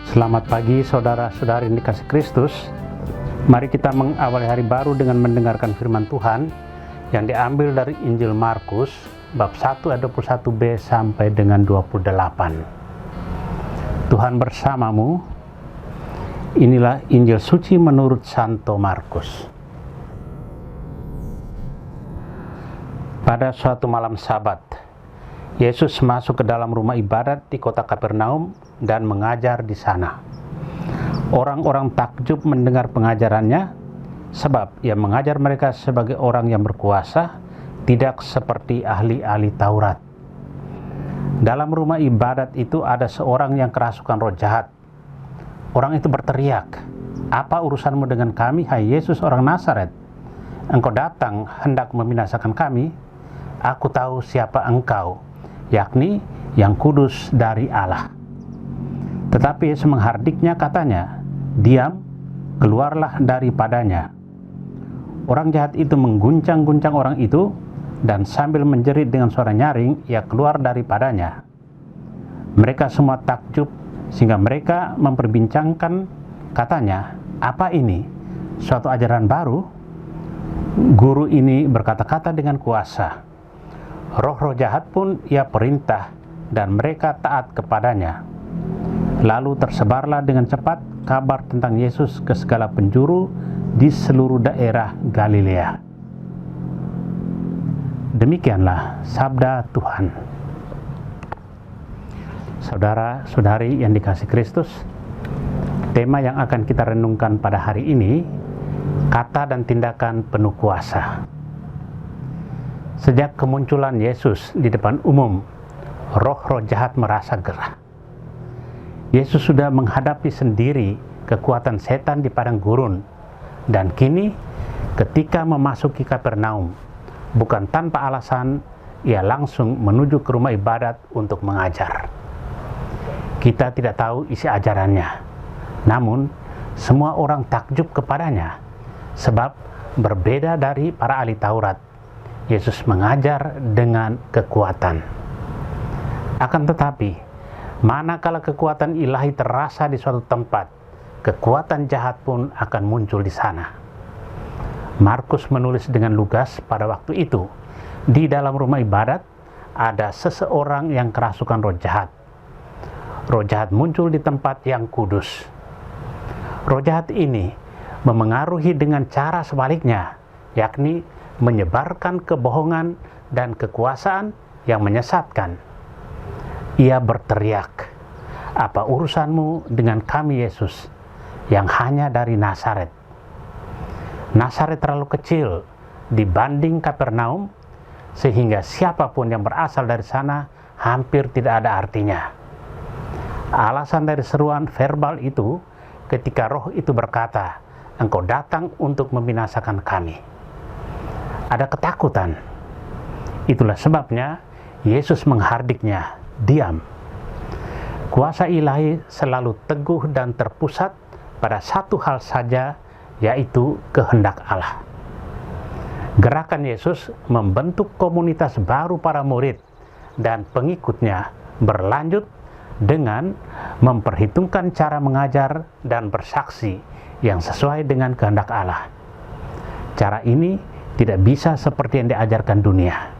Selamat pagi saudara-saudari yang dikasih Kristus. Mari kita mengawali hari baru dengan mendengarkan firman Tuhan yang diambil dari Injil Markus bab 1 ayat 21b sampai dengan 28. Tuhan bersamamu. Inilah Injil suci menurut Santo Markus. Pada suatu malam Sabat, Yesus masuk ke dalam rumah ibadat di kota Kapernaum dan mengajar di sana. Orang-orang takjub mendengar pengajarannya, sebab ia mengajar mereka sebagai orang yang berkuasa, tidak seperti ahli-ahli Taurat. Dalam rumah ibadat itu ada seorang yang kerasukan roh jahat. Orang itu berteriak, "Apa urusanmu dengan kami, hai Yesus orang Nazaret? Engkau datang hendak membinasakan kami? Aku tahu siapa engkau, yakni yang kudus dari Allah." Tetapi Yesus menghardiknya, katanya, "Diam, keluarlah daripadanya." Orang jahat itu mengguncang-guncang orang itu, dan sambil menjerit dengan suara nyaring, ia keluar daripadanya. Mereka semua takjub, sehingga mereka memperbincangkan, katanya, "Apa ini? Suatu ajaran baru? Guru ini berkata-kata dengan kuasa. Roh-roh jahat pun ia perintah, dan mereka taat kepadanya." Lalu tersebarlah dengan cepat kabar tentang Yesus ke segala penjuru di seluruh daerah Galilea. Demikianlah sabda Tuhan. Saudara-saudari yang dikasih Kristus, tema yang akan kita renungkan pada hari ini, kata dan tindakan penuh kuasa. Sejak kemunculan Yesus di depan umum, roh-roh jahat merasa gerah. Yesus sudah menghadapi sendiri kekuatan setan di padang gurun, dan kini ketika memasuki Kapernaum, bukan tanpa alasan, ia langsung menuju ke rumah ibadat untuk mengajar. Kita tidak tahu isi ajarannya, namun semua orang takjub kepadanya, sebab berbeda dari para ahli Taurat, Yesus mengajar dengan kekuatan. Akan tetapi, manakala kekuatan ilahi terasa di suatu tempat, kekuatan jahat pun akan muncul di sana. Markus menulis dengan lugas, pada waktu itu, di dalam rumah ibadat ada seseorang yang kerasukan roh jahat. Roh jahat muncul di tempat yang kudus. Roh jahat ini memengaruhi dengan cara sebaliknya, yakni menyebarkan kebohongan dan kekuasaan yang menyesatkan. Ia berteriak, "Apa urusanmu dengan kami, Yesus, yang hanya dari Nazaret?" Nazaret terlalu kecil dibanding Kapernaum, sehingga siapapun yang berasal dari sana hampir tidak ada artinya. Alasan dari seruan verbal itu ketika roh itu berkata, "Engkau datang untuk membinasakan kami." Ada ketakutan. Itulah sebabnya Yesus menghardiknya, "Diam." Kuasa ilahi selalu teguh dan terpusat pada satu hal saja, yaitu kehendak Allah. Gerakan Yesus membentuk komunitas baru para murid dan pengikutnya berlanjut dengan memperhitungkan cara mengajar dan bersaksi yang sesuai dengan kehendak Allah. Cara ini tidak bisa seperti yang diajarkan dunia.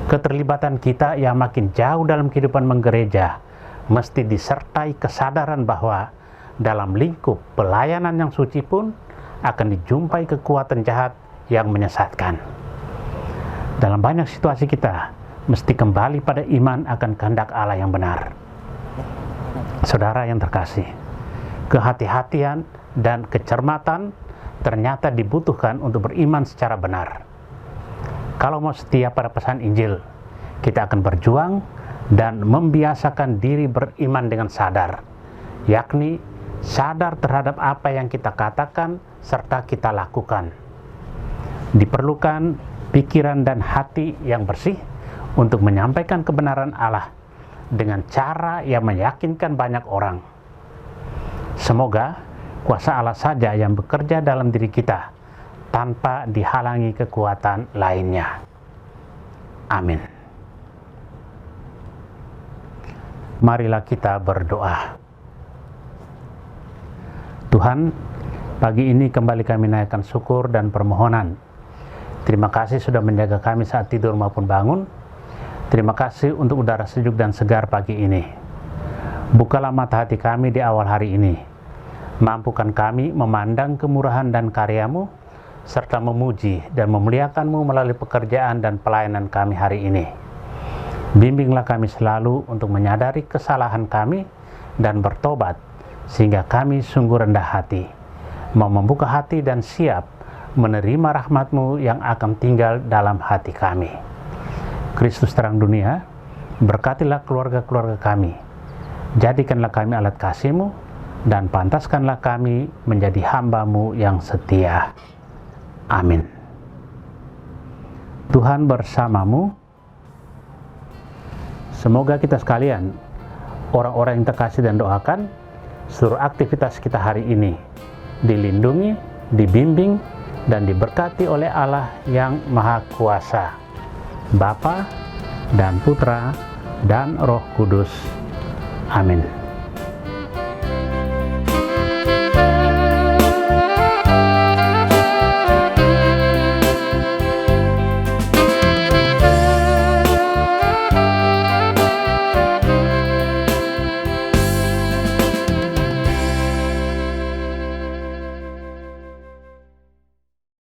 Keterlibatan kita yang makin jauh dalam kehidupan menggereja mesti disertai kesadaran bahwa dalam lingkup pelayanan yang suci pun akan dijumpai kekuatan jahat yang menyesatkan. Dalam banyak situasi kita mesti kembali pada iman akan kehendak Allah yang benar. Saudara yang terkasih, kehati-hatian dan kecermatan ternyata dibutuhkan untuk beriman secara benar. Kalau mau setia pada pesan Injil, kita akan berjuang dan membiasakan diri beriman dengan sadar, yakni sadar terhadap apa yang kita katakan serta kita lakukan. Diperlukan pikiran dan hati yang bersih untuk menyampaikan kebenaran Allah dengan cara yang meyakinkan banyak orang. Semoga kuasa Allah saja yang bekerja dalam diri kita tanpa dihalangi kekuatan lainnya. Amin. Marilah kita berdoa. Tuhan, pagi ini kembali kami naikkan syukur dan permohonan. Terima kasih sudah menjaga kami saat tidur maupun bangun. Terima kasih untuk udara sejuk dan segar pagi ini. Bukalah mata hati kami di awal hari ini. Mampukan kami memandang kemurahan dan karya-Mu, serta memuji dan memuliakan-Mu melalui pekerjaan dan pelayanan kami hari ini. Bimbinglah kami selalu untuk menyadari kesalahan kami dan bertobat, sehingga kami sungguh rendah hati, mau membuka hati dan siap menerima rahmat-Mu yang akan tinggal dalam hati kami. Kristus terang dunia, berkatilah keluarga-keluarga kami, jadikanlah kami alat kasih-Mu, dan pantaskanlah kami menjadi hamba-Mu yang setia. Amin. Tuhan bersamamu. Semoga kita sekalian, orang-orang yang terkasih dan doakan, seluruh aktivitas kita hari ini dilindungi, dibimbing, dan diberkati oleh Allah yang Maha Kuasa, Bapa dan Putra dan Roh Kudus. Amin.